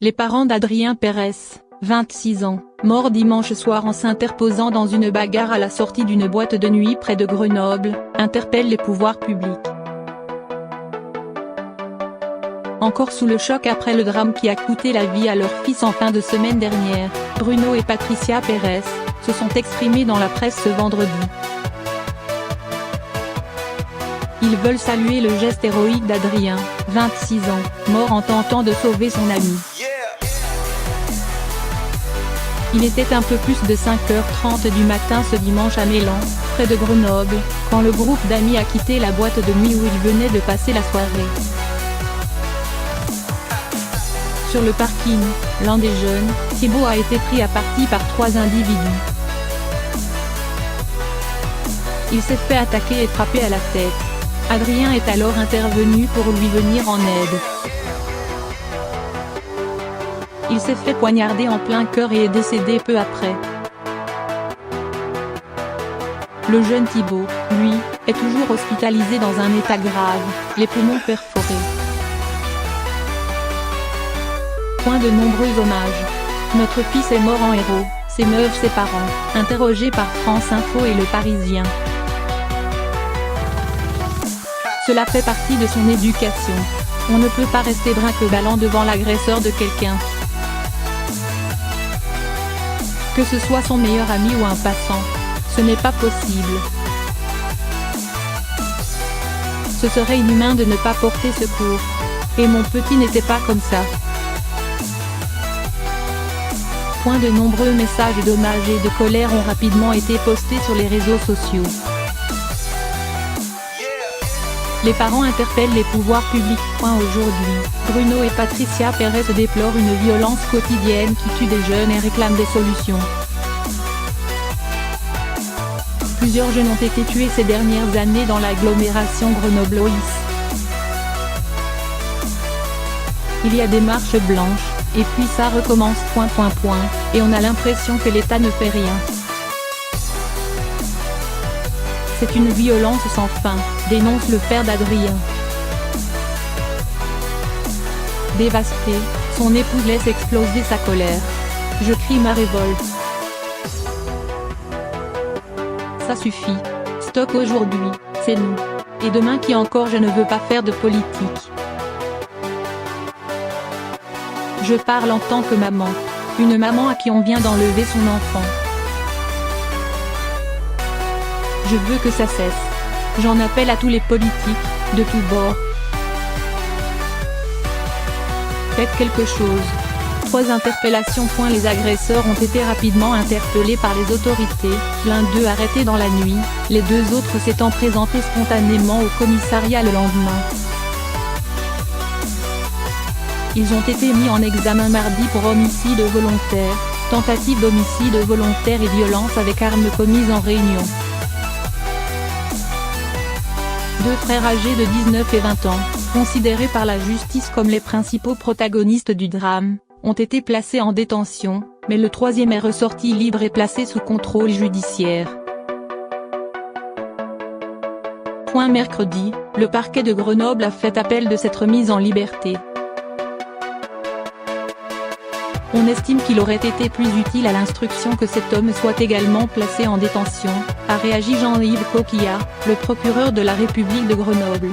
Les parents d'Adrien Pérez, 26 ans, mort dimanche soir en s'interposant dans une bagarre à la sortie d'une boîte de nuit près de Grenoble, interpellent les pouvoirs publics. Encore sous le choc après le drame qui a coûté la vie à leur fils en fin de semaine dernière, Bruno et Patricia Pérez se sont exprimés dans la presse ce vendredi. Ils veulent saluer le geste héroïque d'Adrien, 26 ans, mort en tentant de sauver son ami. Il était un peu plus de 5h30 du matin ce dimanche à Mélan, près de Grenoble, quand le groupe d'amis a quitté la boîte de nuit où ils venaient de passer la soirée. Sur le parking, l'un des jeunes, Thibaut, a été pris à partie par 3 individus. Il s'est fait attaquer et frapper à la tête. Adrien est alors intervenu pour lui venir en aide. Il s'est fait poignarder en plein cœur et est décédé peu après. Le jeune Thibaut, lui, est toujours hospitalisé dans un état grave, les poumons perforés. De nombreux hommages. Notre fils est mort en héros, s'émeuvent ses parents, interrogés par France Info et Le Parisien. Cela fait partie de son éducation. On ne peut pas rester brinque-ballant devant l'agresseur de quelqu'un. Que ce soit son meilleur ami ou un passant, ce n'est pas possible. Ce serait inhumain de ne pas porter secours. Et mon petit n'était pas comme ça. De nombreux messages d'hommage et de colère ont rapidement été postés sur les réseaux sociaux. Les parents interpellent les pouvoirs publics. Aujourd'hui, Bruno et Patricia Pérez déplorent une violence quotidienne qui tue des jeunes et réclament des solutions. Plusieurs jeunes ont été tués ces dernières années dans l'agglomération grenobloise. Il y a des marches blanches. Et puis ça recommence. Et on a l'impression que l'État ne fait rien. C'est une violence sans fin, dénonce le père d'Adrien. Dévasté, son épouse laisse exploser sa colère. Je crie ma révolte. Ça suffit. Stop aujourd'hui, c'est nous. Et demain qui encore je ne veux pas faire de politique. Je parle en tant que maman. Une maman à qui on vient d'enlever son enfant. Je veux que ça cesse. J'en appelle à tous les politiques, de tous bords. Faites quelque chose. 3 interpellations. Les agresseurs ont été rapidement interpellés par les autorités, l'un d'eux arrêté dans la nuit, les 2 autres s'étant présentés spontanément au commissariat le lendemain. Ils ont été mis en examen mardi pour homicide volontaire, tentative d'homicide volontaire et violence avec arme commise en réunion. 2 frères âgés de 19 et 20 ans, considérés par la justice comme les principaux protagonistes du drame, ont été placés en détention, mais le 3e est ressorti libre et placé sous contrôle judiciaire. Mercredi, le parquet de Grenoble a fait appel de cette remise en liberté. On estime qu'il aurait été plus utile à l'instruction que cet homme soit également placé en détention, a réagi Jean-Yves Coquillat, le procureur de la République de Grenoble.